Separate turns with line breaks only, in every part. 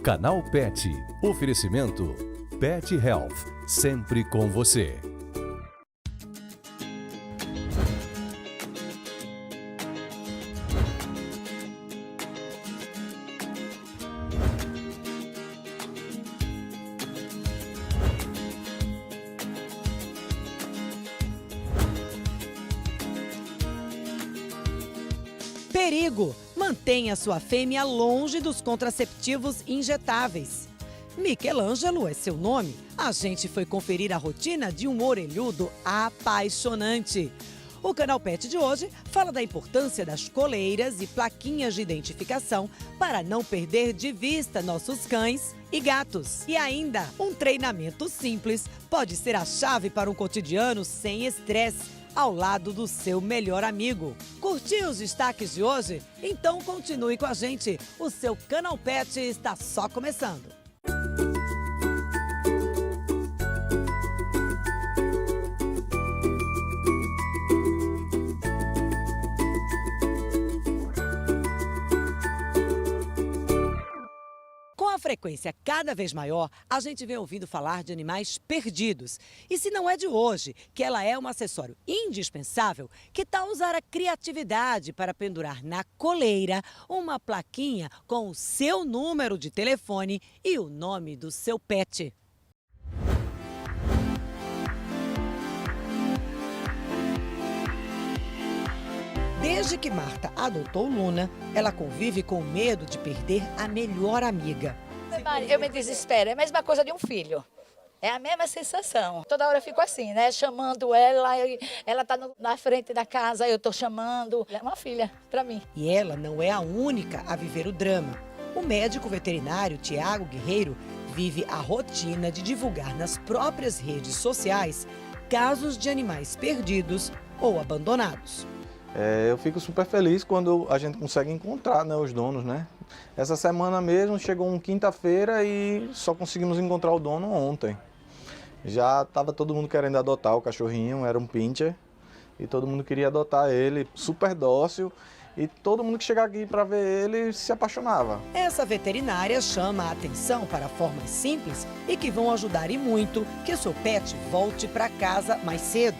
Canal Pet. Oferecimento Pet Health. Sempre com você.
Perigo! Mantenha sua fêmea longe dos contraceptivos injetáveis. Michelangelo é seu nome. A gente foi conferir a rotina de um orelhudo apaixonante. O Canal Pet de hoje fala da importância das coleiras e plaquinhas de identificação para não perder de vista nossos cães e gatos. E ainda, um treinamento simples pode ser a chave para um cotidiano sem estresse, ao lado do seu melhor amigo. Curtiu os destaques de hoje? Então continue com a gente. O seu Canal Pet está só começando. Com a frequência cada vez maior, a gente vem ouvindo falar de animais perdidos. E se não é de hoje, que ela é um acessório indispensável, que tal usar a criatividade para pendurar na coleira uma plaquinha com o seu número de telefone e o nome do seu pet? Desde que Marta adotou Luna, ela convive com o medo de perder a melhor amiga.
Eu me desespero, é a mesma coisa de um filho. É a mesma sensação. Toda hora eu fico assim, né? Chamando ela, ela está na frente da casa, eu estou chamando. É uma filha para mim.
E ela não é a única a viver o drama. O médico veterinário Tiago Guerreiro vive a rotina de divulgar nas próprias redes sociais casos de animais perdidos ou abandonados.
Eu fico super feliz quando a gente consegue encontrar, né, os donos, né? Essa semana mesmo chegou uma quinta-feira e só conseguimos encontrar o dono ontem. Já estava todo mundo querendo adotar o cachorrinho, era um pincher, e todo mundo queria adotar ele, super dócil, e todo mundo que chegava aqui para ver ele se apaixonava.
Essa veterinária chama a atenção para formas simples e que vão ajudar e muito que o seu pet volte para casa mais cedo.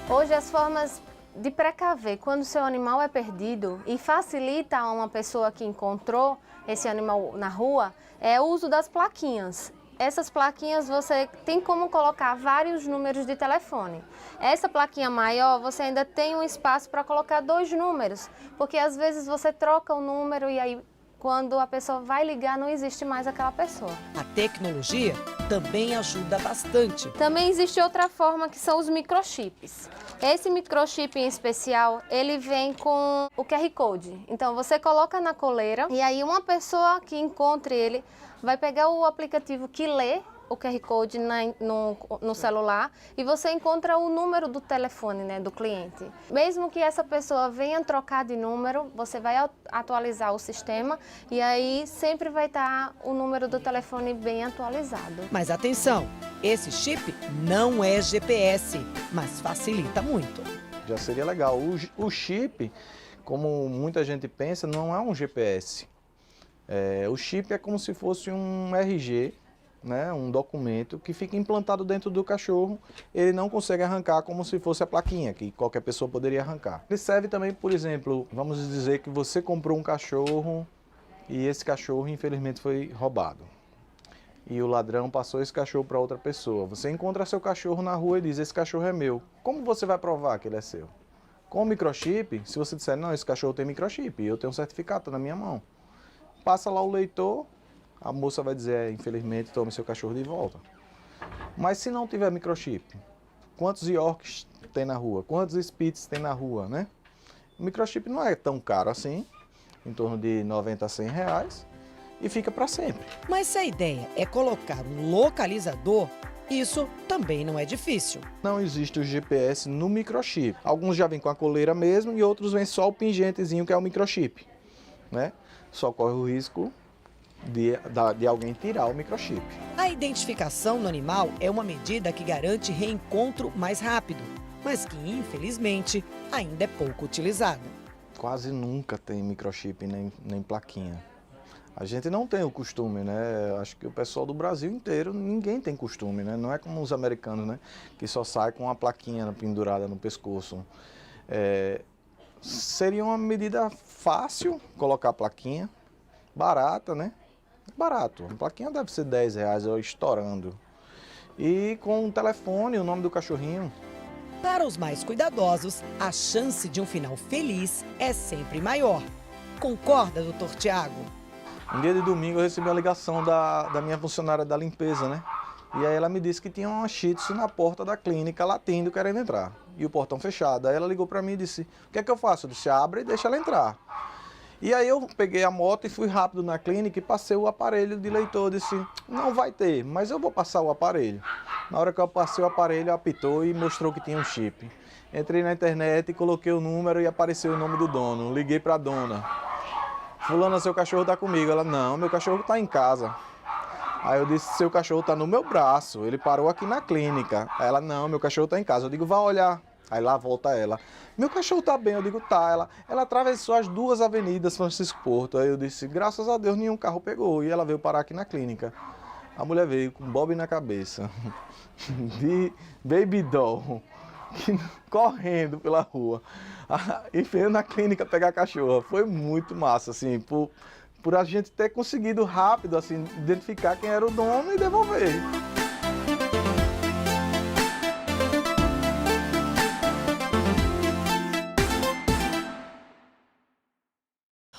Hoje as formas de precaver quando seu animal é perdido e facilita a uma pessoa que encontrou esse animal na rua é o uso das plaquinhas. Essas plaquinhas você tem como colocar vários números de telefone. Essa plaquinha maior você ainda tem um espaço para colocar 2 números, porque às vezes você troca o número e aí quando a pessoa vai ligar não existe mais aquela pessoa.
A tecnologia também ajuda bastante.
Também existe outra forma que são os microchips. Esse microchip em especial, ele vem com o QR Code. Então você coloca na coleira e aí uma pessoa que encontre ele vai pegar o aplicativo que lê o QR Code no celular e você encontra o número do telefone, né, do cliente. Mesmo que essa pessoa venha trocar de número, você vai atualizar o sistema e aí sempre vai estar o número do telefone bem atualizado.
Mas atenção, esse chip não é GPS, mas facilita muito.
Já seria legal. O chip, como muita gente pensa, não é um GPS. O chip é como se fosse um RG, né, um documento que fica implantado dentro do cachorro, ele não consegue arrancar como se fosse a plaquinha, que qualquer pessoa poderia arrancar. Ele serve também, por exemplo, vamos dizer que você comprou um cachorro e esse cachorro infelizmente foi roubado. E o ladrão passou esse cachorro para outra pessoa. Você encontra seu cachorro na rua e diz, esse cachorro é meu. Como você vai provar que ele é seu? Com o microchip, se você disser, não, esse cachorro tem microchip, eu tenho um certificado, tá na minha mão. Passa lá o leitor, a moça vai dizer, infelizmente, tome seu cachorro de volta. Mas se não tiver microchip, quantos Yorks tem na rua? Quantos Spitz tem na rua, né? O microchip não é tão caro assim, em torno de 90 a 100 reais, e fica para sempre.
Mas se a ideia é colocar um localizador, isso também não é difícil.
Não existe o GPS no microchip. Alguns já vêm com a coleira mesmo e outros vêm só o pingentezinho que é o microchip, né? Só corre o risco de alguém tirar o microchip.
A identificação no animal é uma medida que garante reencontro mais rápido, mas que, infelizmente, ainda é pouco utilizada.
Quase nunca tem microchip nem plaquinha. A gente não tem o costume, né? Acho que o pessoal do Brasil inteiro, ninguém tem costume, né? Não é como os americanos, né? Que só sai com uma plaquinha pendurada no pescoço. Seria uma medida fácil colocar a plaquinha, barata, né? Barato. A plaquinha deve ser R$10 ou estourando. E com o telefone, o nome do cachorrinho.
Para os mais cuidadosos, a chance de um final feliz é sempre maior. Concorda, doutor Tiago?
Um dia de domingo eu recebi uma ligação da minha funcionária da limpeza, né? E aí ela me disse que tinha uma shih tzu na porta da clínica latindo, querendo entrar. E o portão fechado. Aí ela ligou para mim e disse, o que é que eu faço? Eu disse, abre e deixa ela entrar. E aí eu peguei a moto e fui rápido na clínica e passei o aparelho de leitor. Eu disse, não vai ter, mas eu vou passar o aparelho. Na hora que eu passei o aparelho, apitou e mostrou que tinha um chip. Entrei na internet, coloquei o número e apareceu o nome do dono. Liguei para a dona. Fulana, seu cachorro está comigo. Ela, não, meu cachorro está em casa. Aí eu disse, seu cachorro está no meu braço, ele parou aqui na clínica. Aí ela, não, meu cachorro está em casa. Eu digo, vá olhar. Aí lá volta ela. Meu cachorro está bem. Eu digo, tá. Ela atravessou as 2 avenidas Francisco Porto. Aí eu disse, graças a Deus, nenhum carro pegou. E ela veio parar aqui na clínica. A mulher veio com bob na cabeça, de baby doll, correndo pela rua. E veio na clínica pegar a cachorra. Foi muito massa, assim, por a gente ter conseguido rápido, assim, identificar quem era o dono e devolver.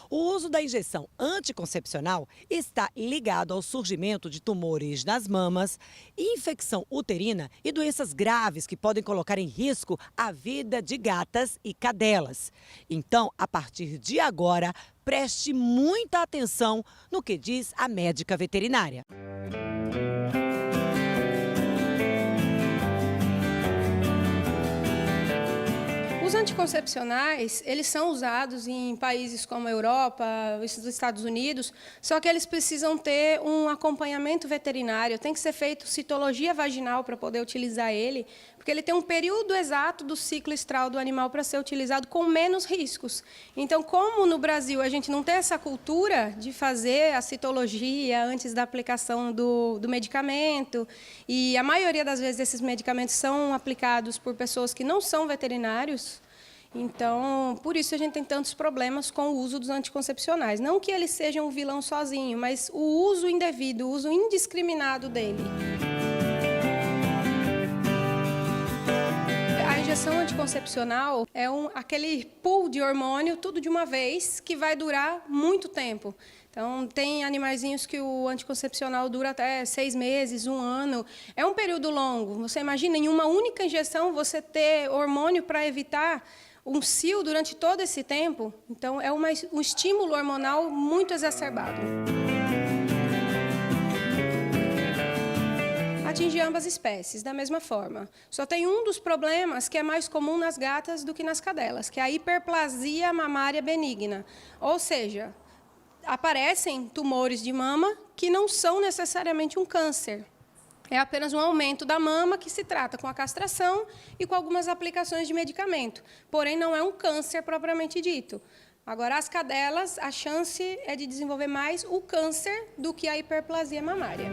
O uso da injeção anticoncepcional está ligado ao surgimento de tumores nas mamas, infecção uterina e doenças graves que podem colocar em risco a vida de gatas e cadelas. Então, a partir de agora, preste muita atenção no que diz a médica veterinária.
Os anticoncepcionais, eles são usados em países como a Europa, os Estados Unidos, só que eles precisam ter um acompanhamento veterinário, tem que ser feito citologia vaginal para poder utilizar ele, porque ele tem um período exato do ciclo estral do animal para ser utilizado com menos riscos. Então, como no Brasil a gente não tem essa cultura de fazer a citologia antes da aplicação do medicamento, e a maioria das vezes esses medicamentos são aplicados por pessoas que não são veterinários, então, por isso a gente tem tantos problemas com o uso dos anticoncepcionais. Não que eles sejam um vilão sozinho, mas o uso indevido, o uso indiscriminado dele. A injeção anticoncepcional é aquele pool de hormônio, tudo de uma vez, que vai durar muito tempo. Então, tem animaizinhos que o anticoncepcional dura até 6 meses, 1 ano. É um período longo. Você imagina, em uma única injeção, você ter hormônio para evitar um cio durante todo esse tempo? Então, é um estímulo hormonal muito exacerbado. Atinge ambas espécies, da mesma forma. Só tem um dos problemas que é mais comum nas gatas do que nas cadelas, que é a hiperplasia mamária benigna. Ou seja, aparecem tumores de mama que não são necessariamente um câncer. É apenas um aumento da mama que se trata com a castração e com algumas aplicações de medicamento. Porém, não é um câncer propriamente dito. Agora, as cadelas, a chance é de desenvolver mais o câncer do que a hiperplasia mamária.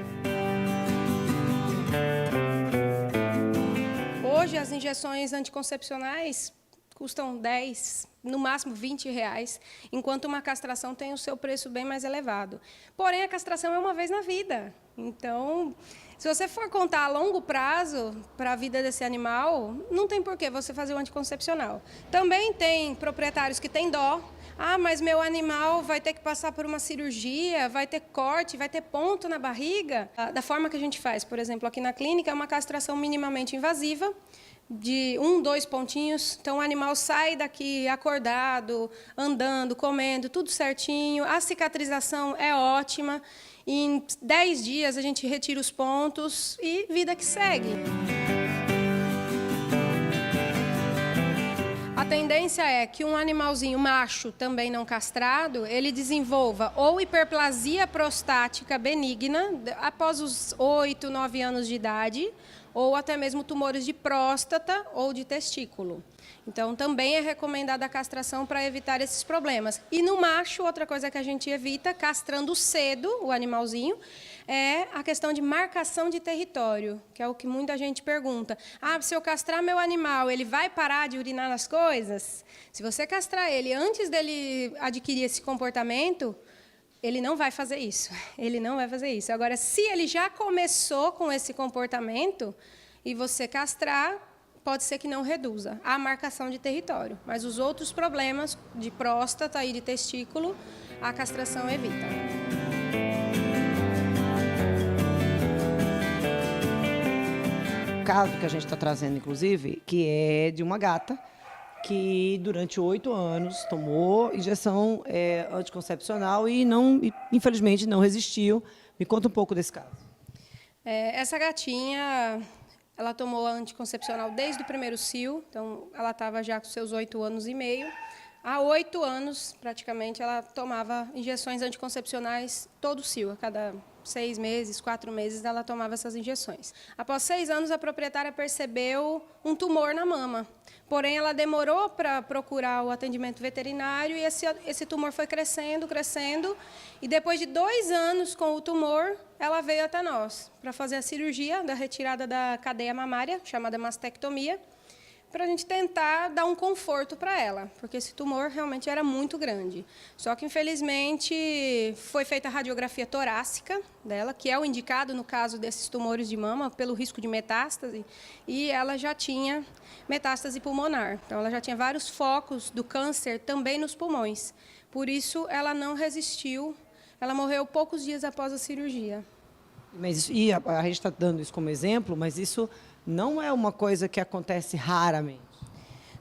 Hoje, as injeções anticoncepcionais custam 10, no máximo R$20, enquanto uma castração tem o seu preço bem mais elevado. Porém, a castração é uma vez na vida. Então, se você for contar a longo prazo para a vida desse animal, não tem por que você fazer o anticoncepcional. Também tem proprietários que têm dó. Ah, mas meu animal vai ter que passar por uma cirurgia, vai ter corte, vai ter ponto na barriga. Da forma que a gente faz, por exemplo, aqui na clínica, é uma castração minimamente invasiva, de 1, 2 pontinhos. Então, o animal sai daqui acordado, andando, comendo, tudo certinho. A cicatrização é ótima. Em 10 dias, a gente retira os pontos e vida que segue. A A tendência é que um animalzinho macho, também não castrado, ele desenvolva ou hiperplasia prostática benigna após os 8, 9 anos de idade, ou até mesmo tumores de próstata ou de testículo. Então, também é recomendada a castração para evitar esses problemas. E no macho, outra coisa que a gente evita, castrando cedo o animalzinho, é a questão de marcação de território, que é o que muita gente pergunta. Ah, se eu castrar meu animal, ele vai parar de urinar nas coisas? Se você castrar ele antes dele adquirir esse comportamento, ele não vai fazer isso. Ele não vai fazer isso. Agora, se ele já começou com esse comportamento e você castrar, pode ser que não reduza a marcação de território. Mas os outros problemas de próstata e de testículo, a castração evita.
O caso que a gente está trazendo, inclusive, que é de uma gata que durante 8 anos tomou injeção anticoncepcional e infelizmente não resistiu. Me conta um pouco desse caso.
Essa gatinha, ela tomou a anticoncepcional desde o primeiro cio, então ela estava já com seus 8 anos e meio. Há 8 anos, praticamente, ela tomava injeções anticoncepcionais todo cio, a cada 6 meses, 4 meses, ela tomava essas injeções. Após 6 anos, a proprietária percebeu um tumor na mama. Porém, ela demorou para procurar o atendimento veterinário e esse tumor foi crescendo, crescendo. E depois de 2 anos com o tumor, ela veio até nós para fazer a cirurgia da retirada da cadeia mamária, chamada mastectomia, para a gente tentar dar um conforto para ela, porque esse tumor realmente era muito grande. Só que, infelizmente, foi feita a radiografia torácica dela, que é o indicado no caso desses tumores de mama, pelo risco de metástase, e ela já tinha metástase pulmonar. Então, ela já tinha vários focos do câncer também nos pulmões. Por isso, ela não resistiu, ela morreu poucos dias após a cirurgia.
Mas, a gente está dando isso como exemplo, mas isso não é uma coisa que acontece raramente.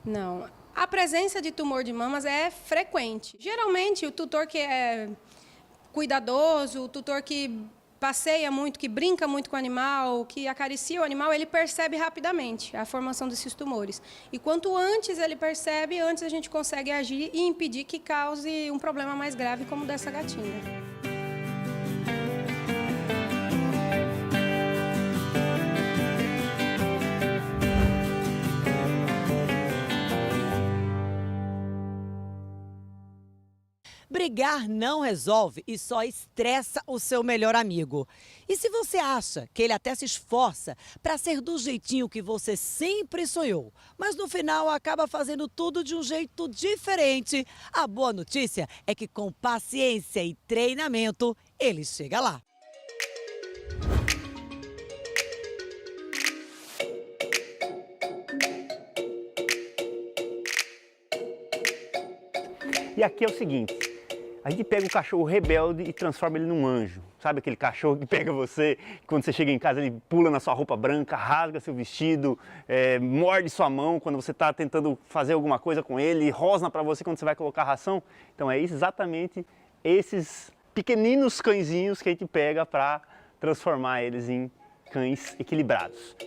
Não. A presença de tumor de mamas é frequente. Geralmente, o tutor que é cuidadoso, o tutor que passeia muito, que brinca muito com o animal, que acaricia o animal, ele percebe rapidamente a formação desses tumores. E quanto antes ele percebe, antes a gente consegue agir e impedir que cause um problema mais grave como o dessa gatinha.
Brigar não resolve e só estressa o seu melhor amigo. E se você acha que ele até se esforça para ser do jeitinho que você sempre sonhou, mas no final acaba fazendo tudo de um jeito diferente, a boa notícia é que com paciência e treinamento, ele chega lá.
E aqui é o seguinte, a gente pega o cachorro rebelde e transforma ele num anjo. Sabe aquele cachorro que pega você, quando você chega em casa ele pula na sua roupa branca, rasga seu vestido, morde sua mão quando você está tentando fazer alguma coisa com ele, rosna para você quando você vai colocar ração. Então é exatamente esses pequeninos cãezinhos que a gente pega para transformar eles em cães equilibrados.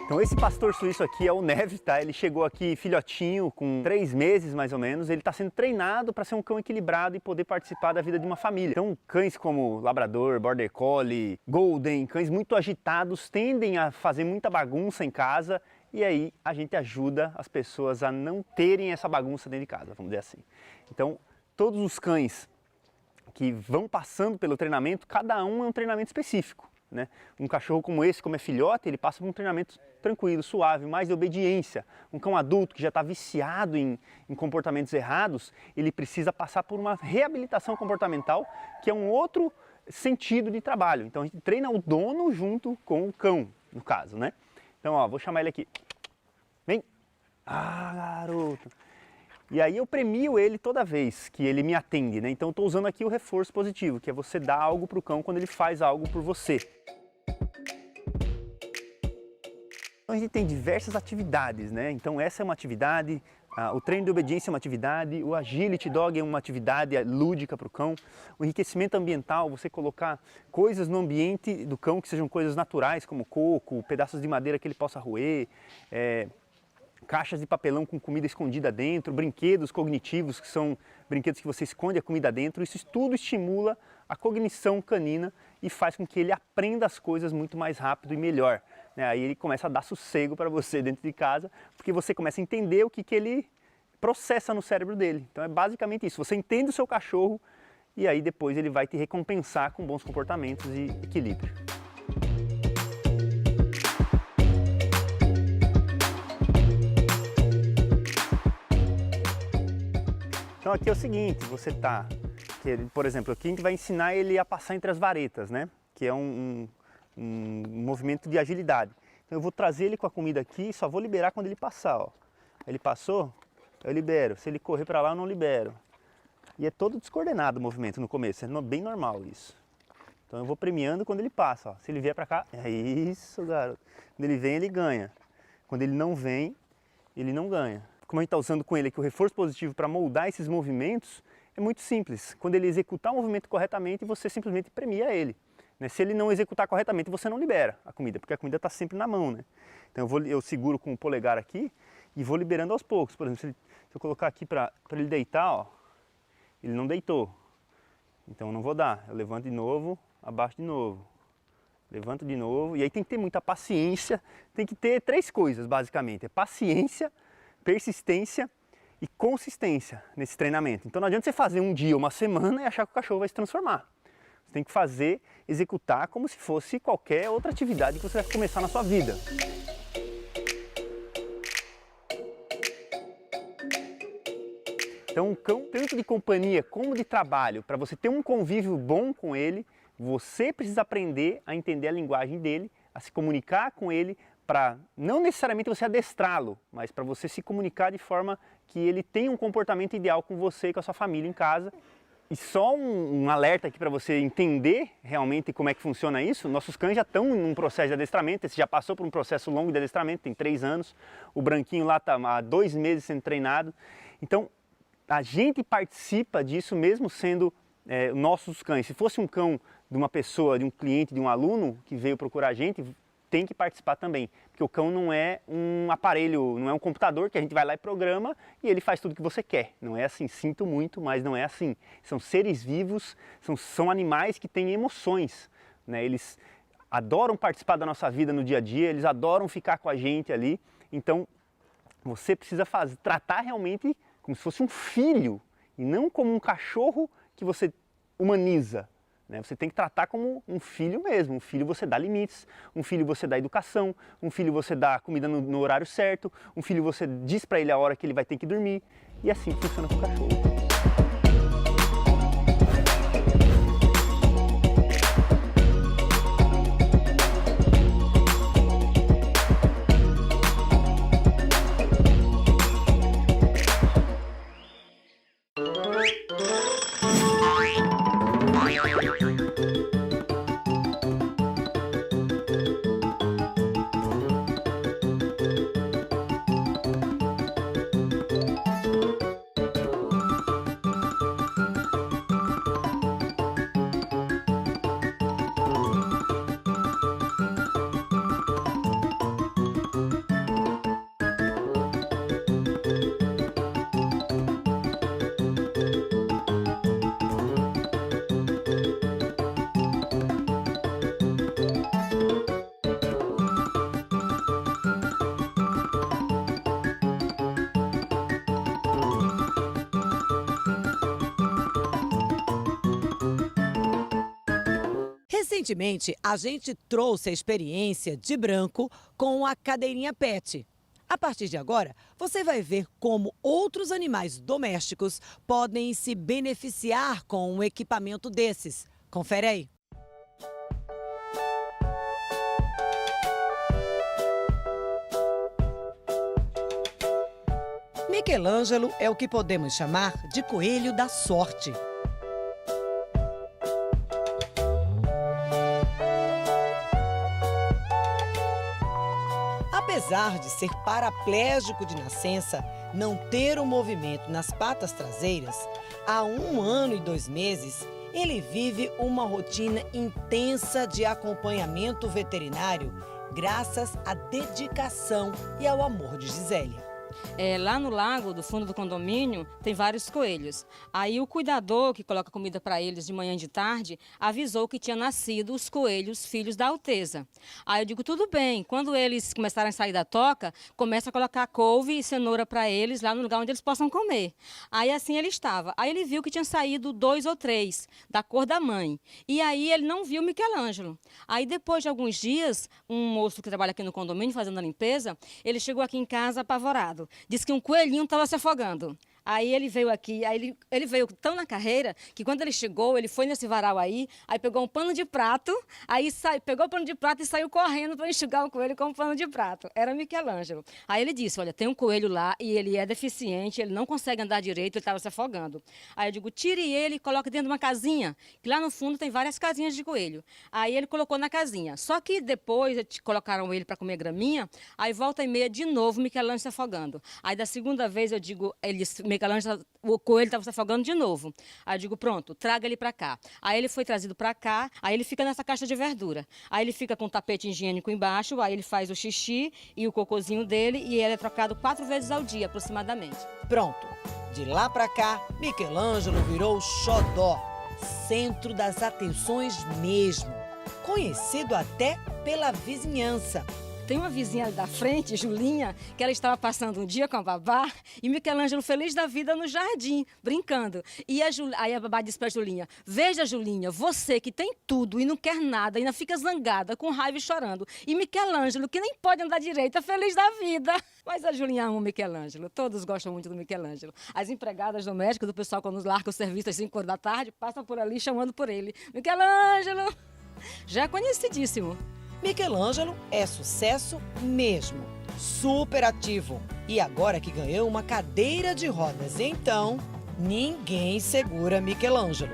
Então esse pastor suíço aqui é o Neve, tá? Ele chegou aqui filhotinho, com 3 meses mais ou menos. Ele está sendo treinado para ser um cão equilibrado e poder participar da vida de uma família. Então cães como Labrador, Border Collie, Golden, cães muito agitados, tendem a fazer muita bagunça em casa. E aí a gente ajuda as pessoas a não terem essa bagunça dentro de casa, vamos dizer assim. Então todos os cães que vão passando pelo treinamento, cada um é um treinamento específico, né? Um cachorro como esse, como é filhote, ele passa por um treinamento tranquilo, suave, mais de obediência. Um cão adulto que já está viciado em comportamentos errados, ele precisa passar por uma reabilitação comportamental, que é um outro sentido de trabalho. Então a gente treina o dono junto com o cão, no caso, né? Então, ó, vou chamar ele aqui. Vem! Ah, garoto! E aí eu premio ele toda vez que ele me atende, né? Então estou usando aqui o reforço positivo, que é você dar algo para o cão quando ele faz algo por você. Então a gente tem diversas atividades, né? Então essa é uma atividade, O treino de obediência é uma atividade, o agility dog é uma atividade lúdica para o cão, o enriquecimento ambiental, você colocar coisas no ambiente do cão que sejam coisas naturais, como coco, pedaços de madeira que ele possa roer, caixas de papelão com comida escondida dentro, brinquedos cognitivos, que são brinquedos que você esconde a comida dentro, isso tudo estimula a cognição canina e faz com que ele aprenda as coisas muito mais rápido e melhor. Aí ele começa a dar sossego para você dentro de casa, porque você começa a entender o que ele processa no cérebro dele. Então é basicamente isso, você entende o seu cachorro e aí depois ele vai te recompensar com bons comportamentos e equilíbrio. Então aqui é o seguinte, por exemplo, aqui a gente vai ensinar ele a passar entre as varetas, né? Que é um movimento de agilidade. Então eu vou trazer ele com a comida aqui e só vou liberar quando ele passar, ó. Ele passou, eu libero. Se ele correr para lá, eu não libero. E é todo descoordenado o movimento no começo, é bem normal isso. Então eu vou premiando quando ele passa, ó. Se ele vier para cá, é isso, garoto. Quando ele vem, ele ganha. Quando ele não vem, ele não ganha. Como a gente está usando com ele aqui o reforço positivo para moldar esses movimentos, é muito simples. Quando ele executar o movimento corretamente, você simplesmente premia ele. Se ele não executar corretamente, você não libera a comida, porque a comida está sempre na mão, né? Então eu seguro com o polegar aqui e vou liberando aos poucos. Por exemplo, se eu colocar aqui para ele deitar, ó, ele não deitou. Então eu não vou dar. Eu levanto de novo, abaixo de novo. Levanto de novo. E aí tem que ter muita paciência. Tem que ter 3 coisas, basicamente. É paciência, persistência e consistência nesse treinamento. Então não adianta você fazer um dia, uma semana e achar que o cachorro vai se transformar. Você tem que executar como se fosse qualquer outra atividade que você vai começar na sua vida. Então um cão, tanto de companhia como de trabalho, para você ter um convívio bom com ele, você precisa aprender a entender a linguagem dele, a se comunicar com ele, para não necessariamente você adestrá-lo, mas para você se comunicar de forma que ele tenha um comportamento ideal com você e com a sua família em casa. E só um alerta aqui para você entender realmente como é que funciona isso. Nossos cães já estão num processo de adestramento, esse já passou por um processo longo de adestramento, tem 3 anos. O branquinho lá está há 2 meses sendo treinado. Então, a gente participa disso mesmo sendo nossos cães. Se fosse um cão de uma pessoa, de um cliente, de um aluno que veio procurar a gente, tem que participar também, porque o cão não é um aparelho, não é um computador que a gente vai lá e programa e ele faz tudo que você quer. Não é assim, sinto muito, mas não é assim. São seres vivos, são animais que têm emoções, né? Eles adoram participar da nossa vida no dia a dia, eles adoram ficar com a gente ali. Então, você precisa tratar realmente como se fosse um filho e não como um cachorro que você humaniza. Você tem que tratar como um filho mesmo. Um filho você dá limites, um filho você dá educação, um filho você dá comida no horário certo, um filho você diz para ele a hora que ele vai ter que dormir. E assim funciona com o cachorro.
Recentemente, a gente trouxe a experiência de Branco com a cadeirinha pet. A partir de agora, você vai ver como outros animais domésticos podem se beneficiar com um equipamento desses. Confere aí. Michelangelo é o que podemos chamar de coelho da sorte. Apesar de ser paraplégico de nascença, não ter o movimento nas patas traseiras, há 1 ano e 2 meses, ele vive uma rotina intensa de acompanhamento veterinário graças à dedicação e ao amor de Gisélia.
Lá no lago, do fundo do condomínio, tem vários coelhos. Aí o cuidador, que coloca comida para eles de manhã e de tarde, avisou que tinha nascido os coelhos filhos da Alteza. Aí eu digo, tudo bem, quando eles começarem a sair da toca, começa a colocar couve e cenoura para eles lá no lugar onde eles possam comer. Aí assim ele estava. Aí ele viu que tinha saído 2 ou 3, da cor da mãe. E aí ele não viu Michelangelo. Aí depois de alguns dias, um moço que trabalha aqui no condomínio fazendo a limpeza, ele chegou aqui em casa apavorado. Disse que um coelhinho estava se afogando. Aí ele veio aqui, aí ele veio tão na carreira que quando ele chegou, ele foi nesse varal aí pegou um pano de prato, pegou o pano de prato e saiu correndo para enxugar o coelho com um pano de prato. Era Michelangelo. Aí ele disse, olha, tem um coelho lá e ele é deficiente, ele não consegue andar direito, ele estava se afogando. Aí eu digo, tire ele e coloque dentro de uma casinha, que lá no fundo tem várias casinhas de coelho. Aí ele colocou na casinha. Só que depois colocaram ele para comer graminha, aí volta e meia de novo Michelangelo se afogando. Aí da segunda vez eu digo, o coelho estava se afogando de novo. Aí eu digo, pronto, traga ele para cá. Aí ele foi trazido para cá, aí ele fica nessa caixa de verdura. Aí ele fica com o tapete higiênico embaixo, aí ele faz o xixi e o cocôzinho dele e ele é trocado 4 vezes ao dia, aproximadamente.
Pronto, de lá para cá, Michelangelo virou o xodó, centro das atenções mesmo, conhecido até pela vizinhança.
Tem uma vizinha da frente, Julinha, que ela estava passando um dia com a babá e Michelangelo feliz da vida no jardim, brincando. E aí a babá disse para a Julinha, veja Julinha, você que tem tudo e não quer nada, ainda fica zangada, com raiva e chorando. E Michelangelo, que nem pode andar direito, é feliz da vida. Mas a Julinha ama o Michelangelo, todos gostam muito do Michelangelo. As empregadas domésticas, do pessoal quando larga o serviço às 5 horas da tarde, passam por ali chamando por ele. Michelangelo, já é conhecidíssimo.
Michelangelo é sucesso mesmo, super ativo. E agora que ganhou uma cadeira de rodas, então ninguém segura Michelangelo.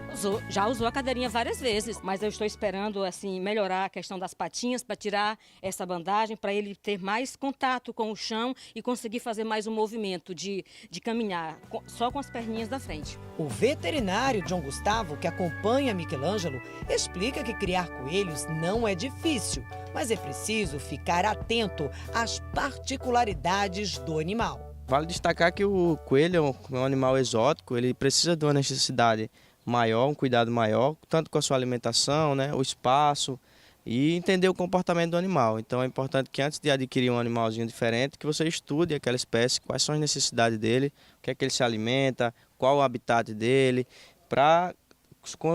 Já usou a cadeirinha várias vezes, mas eu estou esperando assim melhorar a questão das patinhas para tirar essa bandagem, para ele ter mais contato com o chão e conseguir fazer mais um movimento de caminhar só com as perninhas da frente.
O veterinário John Gustavo, que acompanha Michelangelo, explica que criar coelhos não é difícil, mas é preciso ficar atento às particularidades do animal.
Vale destacar que o coelho é um animal exótico, ele precisa de uma necessidade maior, um cuidado maior, tanto com a sua alimentação, né, o espaço e entender o comportamento do animal. Então é importante que antes de adquirir um animalzinho diferente, que você estude aquela espécie, quais são as necessidades dele, o que é que ele se alimenta, qual o habitat dele, para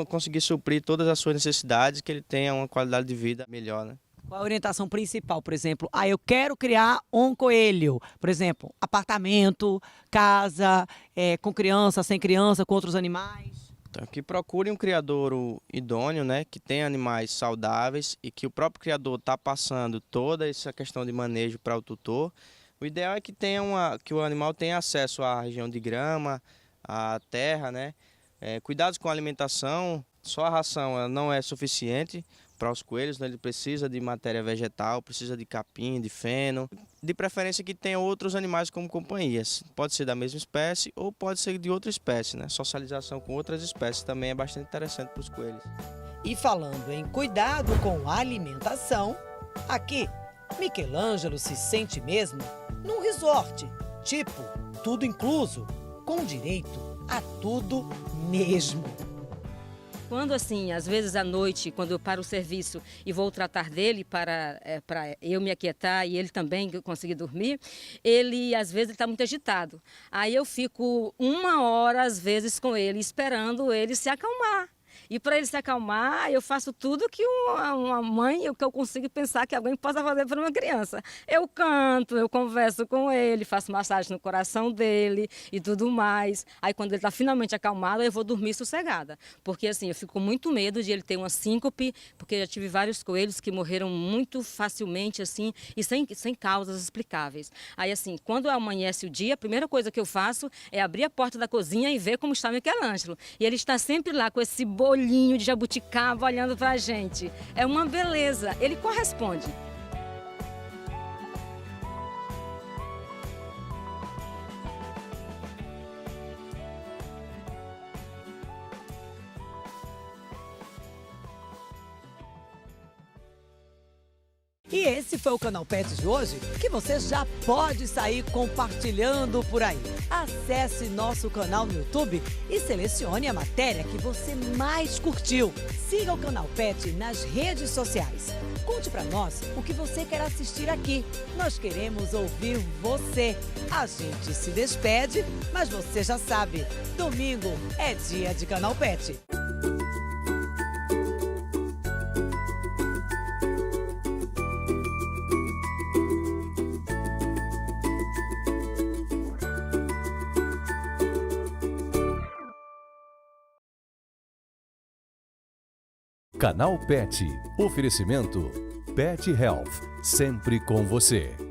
conseguir suprir todas as suas necessidades, que ele tenha uma qualidade de vida melhor, né?
Qual a orientação principal? Por exemplo, eu quero criar um coelho. Por exemplo, apartamento, casa, com criança, sem criança, com outros animais.
Então, que procure um criadouro idôneo, né, que tenha animais saudáveis e que o próprio criador está passando toda essa questão de manejo para o tutor. O ideal é que o animal tenha acesso à região de grama, à terra, né? Cuidados com a alimentação, só a ração ela não é suficiente para os coelhos, né? Ele precisa de matéria vegetal, precisa de capim, de feno, de preferência que tenha outros animais como companhias. Pode ser da mesma espécie ou pode ser de outra espécie, né? Socialização com outras espécies também é bastante interessante para os coelhos.
E falando em cuidado com a alimentação, aqui, Michelangelo se sente mesmo num resort, tipo, tudo incluso, com direito a tudo mesmo.
Quando assim, às vezes à noite, quando eu paro o serviço e vou tratar dele para eu me aquietar e ele também conseguir dormir, ele às vezes está muito agitado. Aí eu fico 1 hora às vezes com ele, esperando ele se acalmar. E para ele se acalmar, eu faço tudo que uma mãe, que eu consigo pensar que alguém possa fazer para uma criança. Eu canto, eu converso com ele, faço massagem no coração dele e tudo mais. Aí quando ele está finalmente acalmado, eu vou dormir sossegada. Porque assim, eu fico com muito medo de ele ter uma síncope, porque eu já tive vários coelhos que morreram muito facilmente assim e sem causas explicáveis. Aí assim, quando amanhece o dia, a primeira coisa que eu faço é abrir a porta da cozinha e ver como está Michelangelo. E ele está sempre lá com esse bolinho de jabuticaba olhando pra gente. É uma beleza, ele corresponde.
E esse foi o Canal Pet de hoje, que você já pode sair compartilhando por aí. Acesse nosso canal no YouTube e selecione a matéria que você mais curtiu. Siga o Canal Pet nas redes sociais. Conte pra nós o que você quer assistir aqui. Nós queremos ouvir você. A gente se despede, mas você já sabe, domingo é dia de Canal Pet.
Canal Pet. Oferecimento Pet Health. Sempre com você.